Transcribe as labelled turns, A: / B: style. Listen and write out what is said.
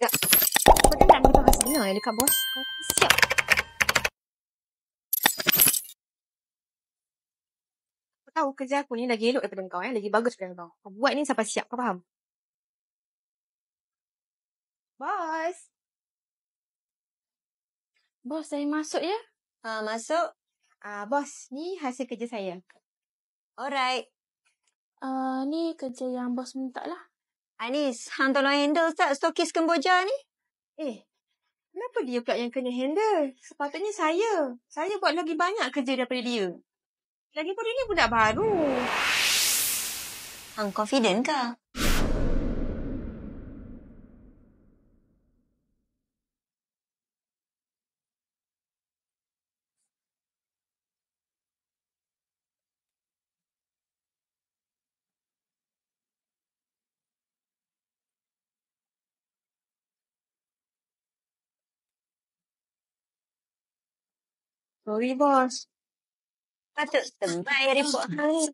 A: cakap. Kau dengar bagi bahasa benar yang dekat bos. Kau tak siap. Kau tahu kerja aku ni lagi elok daripada kau. Lagi bagus daripada kau. Kau buat ni sampai siap. Kau faham? Bos.
B: Bos, saya masuk ya?
C: Masuk.
A: Bos, ni hasil kerja saya.
C: Alright.
B: Ni kerja yang bos minta lah.
C: Anis, hang tolong handle tak stokis Kemboja ni?
A: Kenapa dia pula yang kena handle? Sepatutnya saya. Saya buat lagi banyak kerja daripada dia. Lagipun dia ni budak baru.
C: Hang confident ke?
A: Sorry, bos.
C: Patut tembak report hang ni.